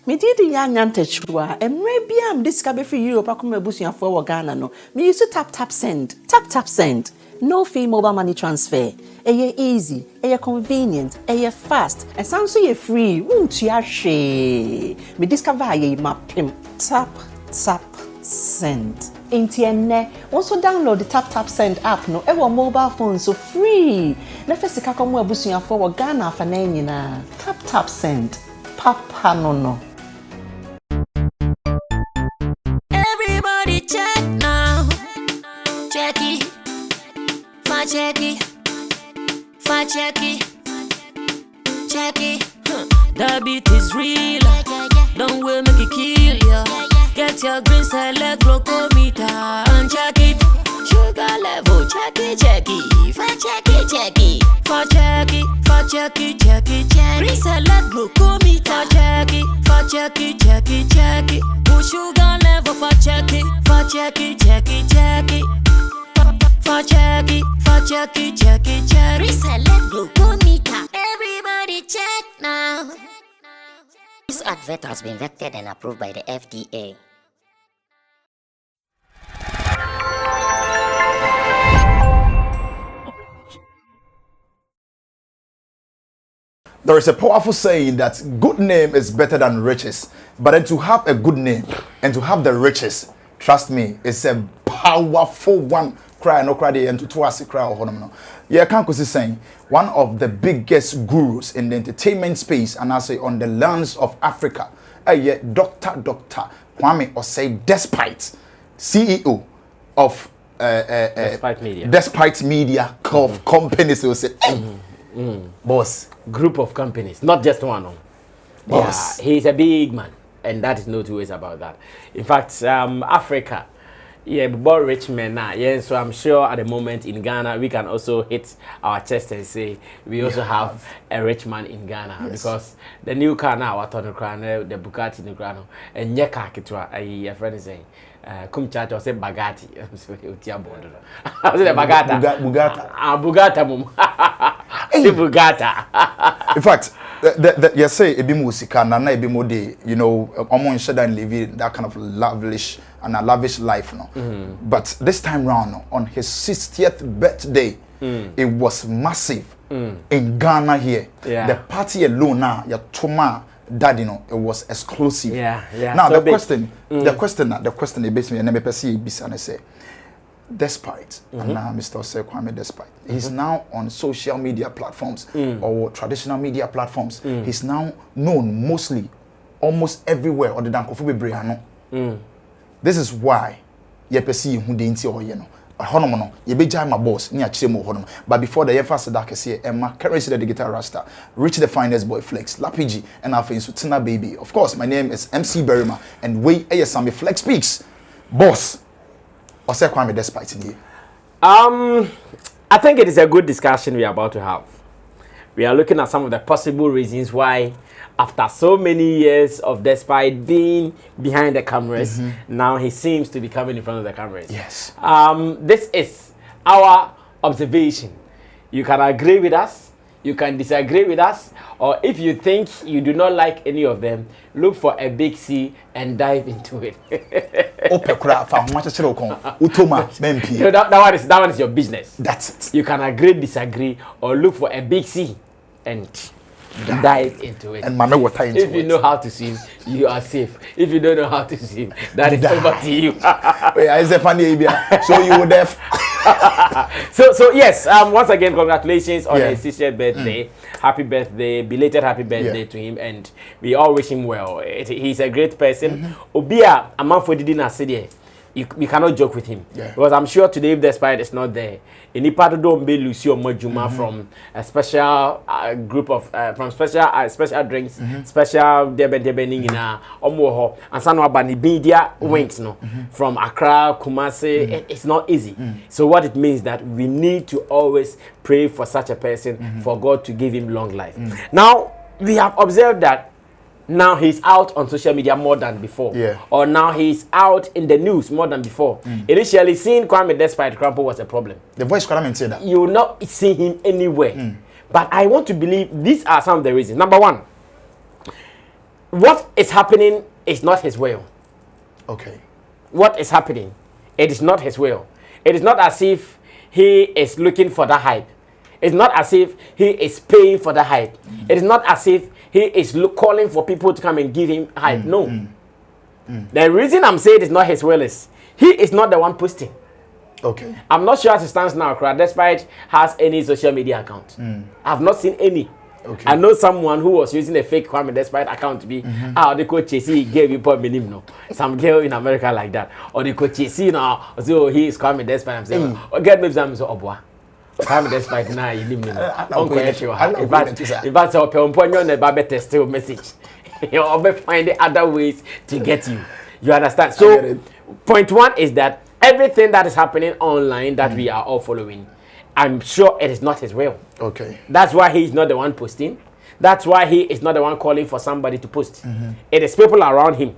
Me did the chua, and maybe I'm discovered for Europe. I come a for Ghana. No, me used to tap send. No fee mobile money transfer. Easy, convenient, fast, and sounds so free. Won't you share? Me discover my pimp. Tap send. Intienne. Also download the tap send app. No, ever mobile phone so free. Let us see how busuya for Ghana for na. Tap send. Papa no. Everybody check now. Check it. Check it. The beat is real. Don't wait, make it kill ya. Get your green select glucometer and check it. Sugar level, check it. Check it. Green select glucometer. Check it. Push sugar level for check it. Check it. Reselect glucometer. Everybody check now. This advert has been vetted and approved by the FDA. There is a powerful saying that good name is better than riches. But then to have a good name and to have the riches, trust me, it's a powerful one. Cry no cry and to us cry or yeah, can't saying one of the biggest gurus in the entertainment space and I say on the lands of Africa. Dr. Kwame Osei Despite CEO of Despite Media companies will say boss group of companies, not just one. Boss. Yeah, he's a big man, and that is no two ways about that. In fact, Africa. Yeah, but rich men now. Yeah, so I'm sure at the moment in Ghana we can also hit our chest and say we also have a rich man in Ghana because the new car now, what on the crown, the Bugatti in the crown, and Nyeka Kitwa, a friend is saying, come chat or say Bagatti. I'm sorry, Utiabondo. I was the Bagata. Bugata mum. Bugata. In fact, you say a bit musika, nana a bit more day, you know, almost shut and live that kind of lavish and a lavish life, no. But this time round, on his 60th birthday, it was massive in Ghana here. Yeah. The party alone now, your Toma daddy, no, it was exclusive. Yeah. Now so the question, it basically, and me see and say, Despite, and now Mr. Osei Kwame Despite, he's now on social media platforms or traditional media platforms. He's now known mostly, almost everywhere other than Kofi Briano. This is why you perceive who they or you know. Honomono, you be my boss, near Chimo Honum. But before the first dark say, Emma currency the guitar rasta, Rich the finest boy flex, Lapigi, and our face Tina baby. Of course, my name is MC Berima, and we Sammy Flex speaks. Boss. Or say Kwame Despite in here? I think it is a good discussion we are about to have. We are looking at some of the possible reasons why, after so many years of Despite being behind the cameras, now he seems to be coming in front of the cameras. Yes. This is our observation. You can agree with us, you can disagree with us, or if you think you do not like any of them, look for a big C and dive into it. That one is your business. That's it. You can agree, disagree, or look for a big C and dive into it. And mama water into If you know how to swim, you are safe. If you don't know how to swim, that is over to you. So you would have. So yes, once again, congratulations on his 60th birthday. Happy birthday, belated happy birthday to him, and we all wish him well. He's a great person. Obia, a man for the city. We cannot joke with him because I'm sure today if Despite is not there, any part of don't be Lucio Mojuma from a special group of from special drinks, special debening omoho and some bani media wings no from Accra, Kumasi. It's not easy. So what it means that we need to always pray for such a person for God to give him long life. Now we have observed that. Now he's out on social media more than before. Or now he's out in the news more than before. Initially, seeing Kwame Despite Crampo was a problem. The voice Kwame say that. You will not see him anywhere. But I want to believe these are some of the reasons. Number one, what is happening is not his will. Okay. What is happening? It is not his will. It is not as if he is looking for the hype. It's not as if he is paying for the hype. It is not as if he is calling for people to come and give him hype. No. The reason I'm saying it's not his will is he is not the one posting. Okay. I'm not sure as it stands now, despite has any social media account. I've not seen any. Okay. I know someone who was using a fake Kwame Despite account to be the coach he gave you no. Some girl in America like that. Or the coach now so he is Kwame Despite. I'm saying get me some so obwa. Kwame Despite now you need me. In fact so on the baby test message. You'll find the other ways to get you. You understand? So point one is that everything that is happening online that we are all following, I'm sure it is not his will. Okay. That's why he's not the one posting. That's why he is not the one calling for somebody to post. It is people around him.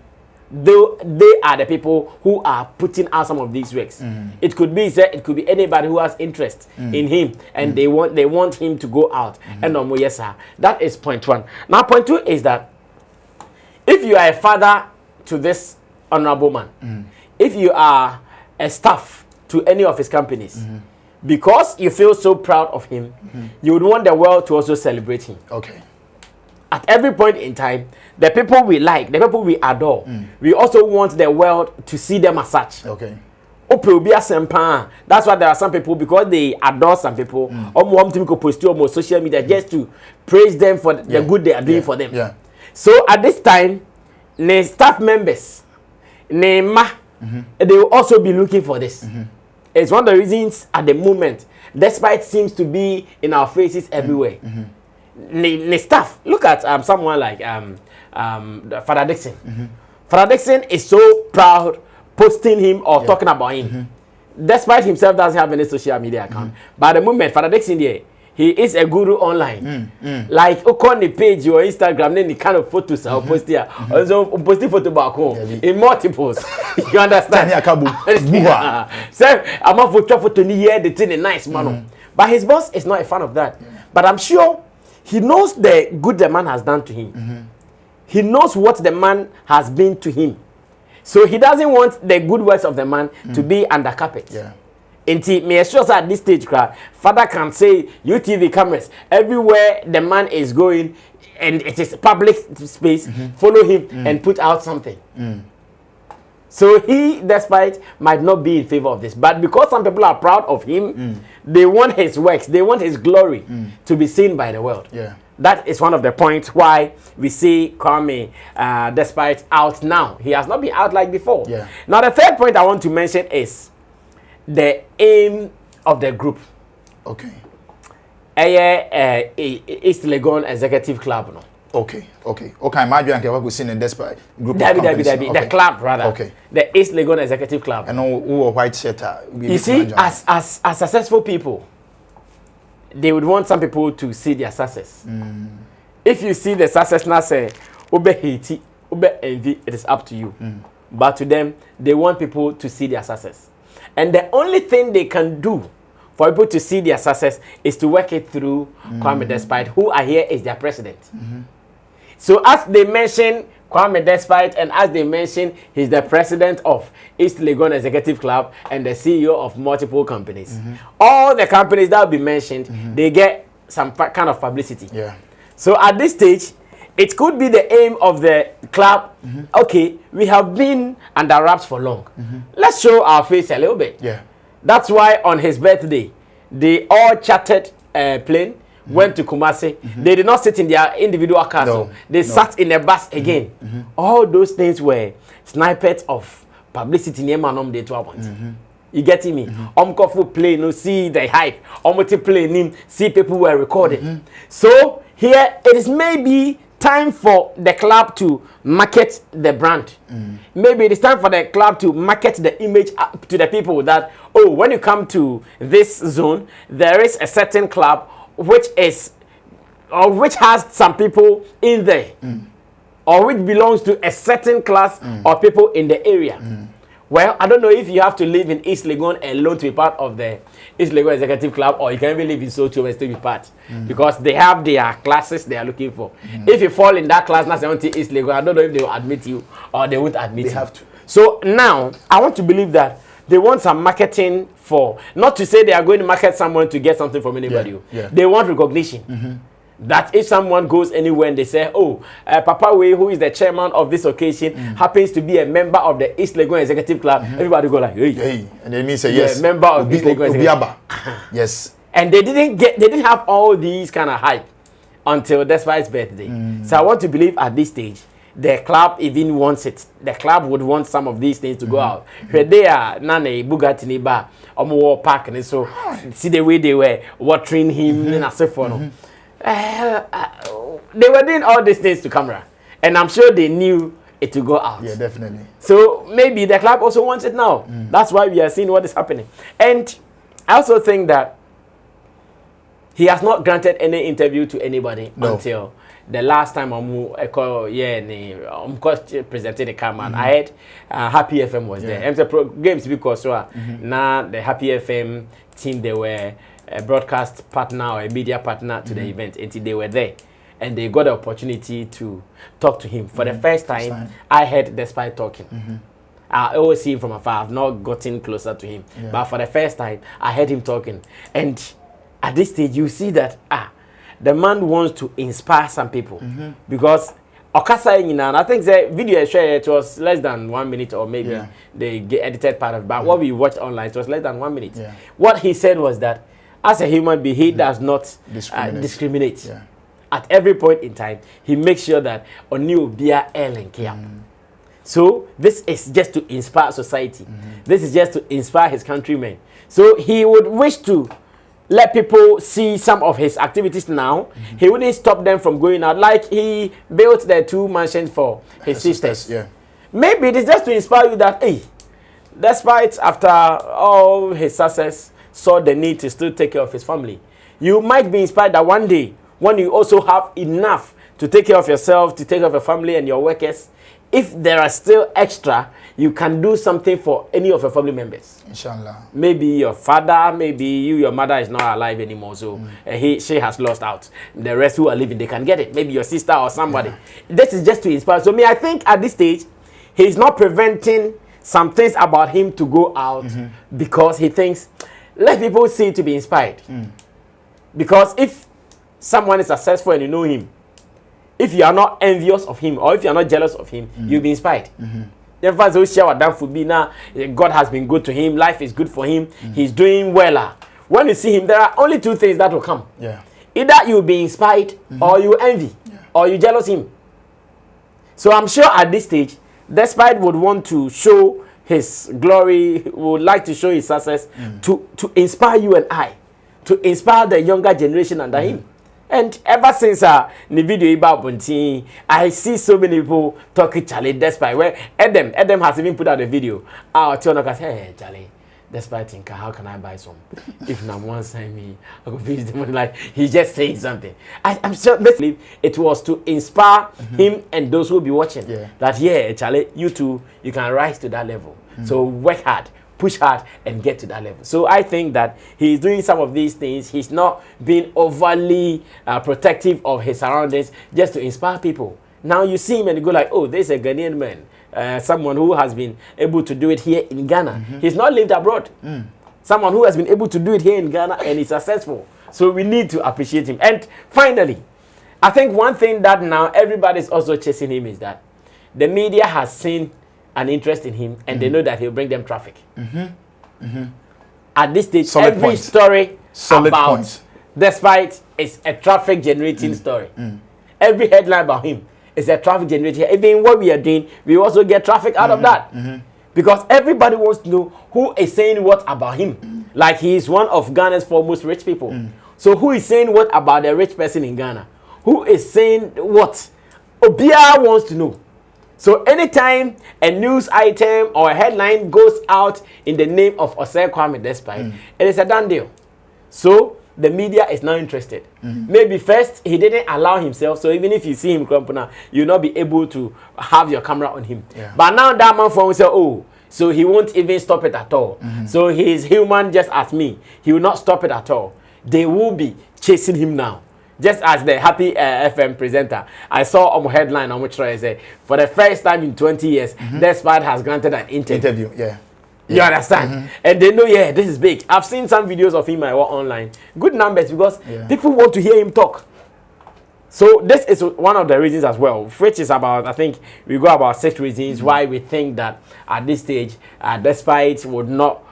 They are the people who are putting out some of these works. It could be anybody who has interest in him and they want him to go out. And yes, sir. That is point one. Now point two is that if you are a father to this honorable man, if you are a staff to any of his companies, because you feel so proud of him, you would want the world to also celebrate him. Okay. At every point in time, the people we like, the people we adore, we also want the world to see them as such. Okay. That's why there are some people, because they adore some people, want to post on social media just to praise them for the good they are doing for them. Yeah. So at this time, the staff members, they will also be looking for this. It's one of the reasons at the moment, despite seems to be in our faces everywhere. The staff, look at someone like Father Dixon. Father Dixon is so proud posting him or talking about him. Despite himself doesn't have any social media account. But at the moment, Father Dixon there, he is a guru online. Like on the page or Instagram, then the kind of photos I'll post here. Also posting photo back home in multiples. You understand? So I'm not photo ni here the thing is nice man. But his boss is not a fan of that. But I'm sure he knows the good the man has done to him. He knows what the man has been to him. So he doesn't want the good words of the man to be under carpet. Yeah. Until me sure at this stage, father can say UTV cameras everywhere the man is going, and it is public space. Follow him and put out something. So he, despite, might not be in favor of this, but because some people are proud of him, they want his works, they want his glory to be seen by the world. Yeah. That is one of the points why we see Kwame, despite out now. He has not been out like before. Yeah. Now the third point I want to mention is the aim of the group. Okay. East Legon Executive Club. No? Okay. Imagine what we see in despite group of companies. The club rather. Okay. The East Legon Executive Club. And who are white shirt. You see, as successful people, they would want some people to see their success. If you see the success now say, Obe Haiti, Obe envy, it is up to you. But to them, they want people to see their success. And the only thing they can do for people to see their success is to work it through Kwame Despite, who I hear is their president. So as they mention Kwame Despite, and as they mention he's the president of East Legon Executive Club and the CEO of multiple companies. All the companies that will be mentioned, they get some kind of publicity. Yeah. So at this stage, it could be the aim of the club. Okay, we have been under wraps for long. Let's show our face a little bit. Yeah. That's why on his birthday, they all chartered a plane, went to Kumasi. They did not sit in their individual cars. No, they sat in a bus again. All those things were snippets of publicity. You getting me? Omkofu play, no see the hype. Omoti play, name see people were recording. So here it is maybe time for the club to market the brand. Maybe it is time for the club to market the image to the people that, oh, when you come to this zone, there is a certain club which is, or which has some people in there, or which belongs to a certain class of people in the area. Well, I don't know if you have to live in East Legon alone to be part of the East Legon Executive Club, or you can even live in Soto and still be part. Because they have their classes they are looking for. If you fall in that class, not East Legon, I don't know if they will admit you or they won't admit you. They have to. So now, I want to believe that they want some marketing for, not to say they are going to market someone to get something from anybody. They want recognition. That if someone goes anywhere and they say, oh, Papa Way, who is the chairman of this occasion, happens to be a member of the East Legon Executive Club, everybody go like, hey. And they mean say, yes. Member of East Legon Executive Club. Yes. And they didn't have all these kind of hype until Despite's birthday. So I want to believe at this stage, the club even wants it. The club would want some of these things to go out. Where they are, Nane, Bugatti, Niba, Omo Park, and so see the way they were watering him and as if they were doing all these things to camera, and I'm sure they knew it to go out. Yeah, definitely. So maybe the club also wants it now. That's why we are seeing what is happening. And I also think that he has not granted any interview to anybody until the last time presented the camera. I had Happy FM was there. And the games because now the Happy FM team, they were a broadcast partner or a media partner to the event, and they were there, and they got the opportunity to talk to him for the first time. I heard Despite talking. I always see him from afar. I've not gotten closer to him, but for the first time, I heard him talking. And at this stage, you see that the man wants to inspire some people because Okasa, I think the video I shared, it was less than 1 minute, or maybe the edited part of it. But what we watched online, it was less than 1 minute. What he said was that as a human being, he does not discriminate. At every point in time, he makes sure that Onu Bia Ellen Kiam. So this is just to inspire society. This is just to inspire his countrymen. So he would wish to let people see some of his activities now. He wouldn't stop them from going out. Like he built the 2 mansions for his sisters. Maybe it is just to inspire you that, hey, despite after all his success, saw the need to still take care of his family. You might be inspired that one day, when you also have enough to take care of yourself, to take care of your family and your workers, if there are still extra, you can do something for any of your family members. Inshallah. Maybe your father, maybe your mother is not alive anymore, so she has lost out. The rest who are living, they can get it. Maybe your sister or somebody. This is just to inspire. So I think at this stage, he's not preventing some things about him to go out because he thinks, let people see to be inspired. Because if someone is successful and you know him, if you are not envious of him or if you are not jealous of him, you'll be inspired. God has been good to him. Life is good for him. He's doing well. When you see him, there are only 2 things that will come. Either you'll be inspired or you envy or you jealous him. So I'm sure at this stage, Despite would want to show his glory, would like to show his success to inspire you and I, to inspire the younger generation under him. And ever since the video about Bunty, I see so many people talking Charlie Despite. Where Adam has even put out a video. Tionaka said, hey Charlie, Despite think, how can I buy some? If no one sign me, I could finish the money. Like he's just saying something. I'm sure basically it was to inspire him and those who will be watching. That Charlie, you too, you can rise to that level. So work hard, push hard, and get to that level. So I think that he's doing some of these things. He's not being overly protective of his surroundings just to inspire people. Now you see him and you go like, oh, there's a Ghanaian man. Someone who has been able to do it here in Ghana. He's not lived abroad. Someone who has been able to do it here in Ghana and is successful. So we need to appreciate him. And finally, I think one thing that now everybody's also chasing him is that the media has seen an interest in him and they know that he'll bring them traffic. At this stage, every story about Despite is a traffic generating story. Every headline about him is a traffic generator. Even what we are doing, we also get traffic out of that. Because everybody wants to know who is saying what about him. Like he is one of Ghana's foremost rich people. So who is saying what about the rich person in Ghana? Who is saying what? Obia wants to know. So anytime a news item or a headline goes out in the name of Osei Kwame Despite, it is a done deal. So the media is now interested. Maybe first he didn't allow himself, so even if you see him, you'll not be able to have your camera on him. But now that man phone will say, oh, So he won't even stop it at all. So he's human just as me. He will not stop it at all. They will be chasing him now. Just as the Happy FM presenter, I saw on headline on which I say, for the first time in 20 years, Despite has granted an interview. Yeah. You understand? And they know, yeah, this is big. I've seen some videos of him online. Good numbers because people want to hear him talk. So this is one of the reasons as well, which is about, I think we go about 6 reasons why we think that at this stage, Despite would not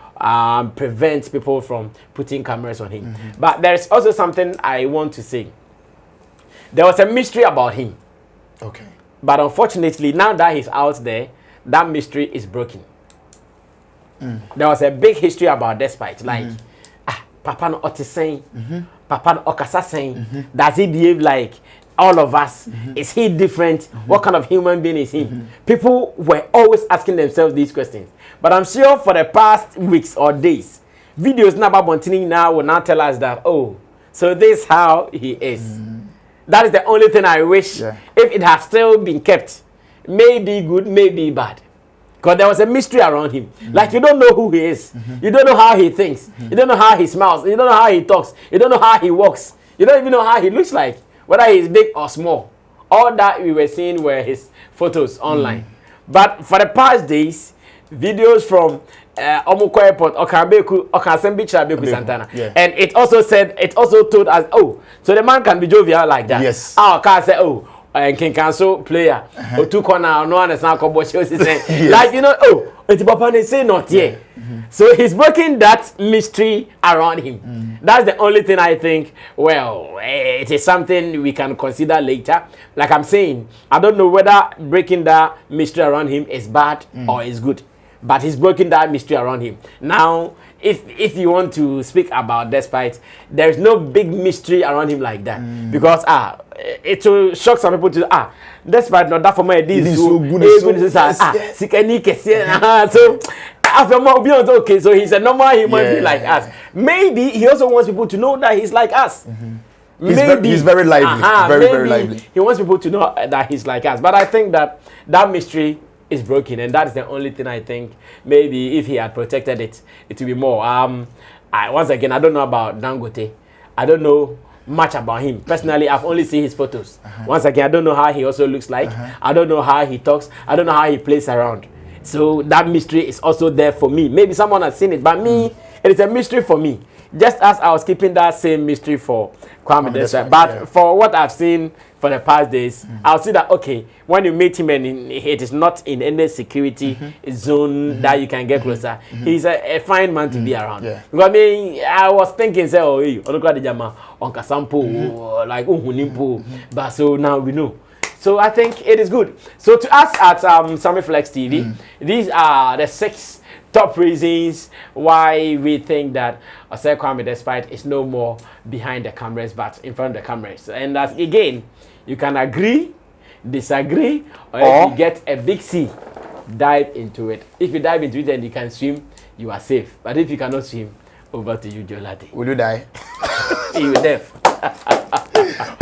prevent people from putting cameras on him. But there's also something I want to say. There was a mystery about him. Okay. But unfortunately, now that he's out there, that mystery is broken. There was a big history about Despite. Like, Papa no Otis saying, Papa no Okasa saying, does he behave like all of us? Is he different? What kind of human being is he? People were always asking themselves these questions. But I'm sure for the past weeks or days, videos now about Bontini now will now tell us that, oh, so this is how he is. That is the only thing I wish, if it has still been kept, maybe good, maybe bad. Because there was a mystery around him. Like, you don't know who he is. You don't know how he thinks. You don't know how he smiles. You don't know how he talks. You don't know how he walks. You don't even know how he looks like, whether he's big or small. All that we were seeing were his photos online. But for the past days, videos from Omoko Airport, Okasembi Chirabeku Santana. And it also told us, oh, so the man can be jovial like that. Yes. Our car said, oh, and can cancel player. Or two corner, no one is not saying, like, you know, oh, it's Papa they say not yet. So he's breaking that mystery around him. That's the only thing I think, well, it is something we can consider later. Like I'm saying, I don't know whether breaking that mystery around him is bad or is good. But he's breaking that mystery around him. Now, if you want to speak about Despite, there is no big mystery around him like that. Because it will shock some people to Despite not that for my this so good. So after okay, so he's a normal human being like us. Maybe he also wants people to know that he's like us. Maybe he's very lively. Very lively. He wants people to know that he's like us. But I think that mystery is broken, and that's the only thing I think. Maybe if he had protected it, it would be more. Once again, I don't know about Dangote. I don't know much about him personally. I've only seen his photos. Once again, I don't know how he also looks like. I don't know how he talks. I don't know how he plays around. So that mystery is also there for me. Maybe someone has seen it, but me, it is a mystery for me. Just as I was keeping that same mystery for Kwame Despite. But for what I've seen for the past days, I'll see that, okay, when you meet him and it is not in any security zone that you can get closer, he's a fine man to be around. Because I mean, I was thinking, say, oh, hey, on Kasampo, like Unhunimpo, but so now we know. So I think it is good. So to us at Sammy Flex TV, these are the 6 top reasons why we think that Osei Kwame Despite is no more behind the cameras but in front of the cameras. And as again, you can agree, disagree, or if you get a big C, dive into it. If you dive into it and you can swim, you are safe. But if you cannot swim, over to you, Jolati. Will you die? You will deaf.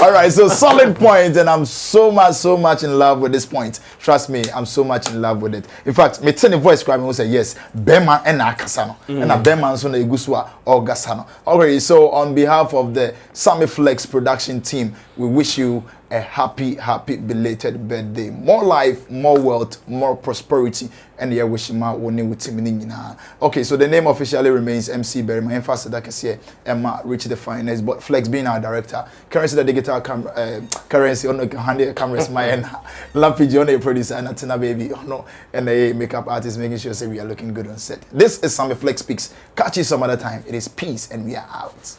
All right, so solid point, and I'm so much in love with this point. Trust me, I'm so much in love with it. In fact, me tell the voice cry me say yes, Bema and Akasano, and a Bema so na Iguswa or Gasano. Okay, so on behalf of the Sammy Flex production team, we wish you a happy belated birthday. More life, more wealth, more prosperity, and yeah, wish you okay, so the name officially remains MC Berry. My emphasis that I say Emma Rich the Finest, but Flex being our director, currency the digital currency on the handy cameras, my and Lampy John a producer and Atina baby, and a makeup artist making sure say we are looking good on set. This is Sammy Flex Speaks. Catch you some other time. It is peace, and we are out.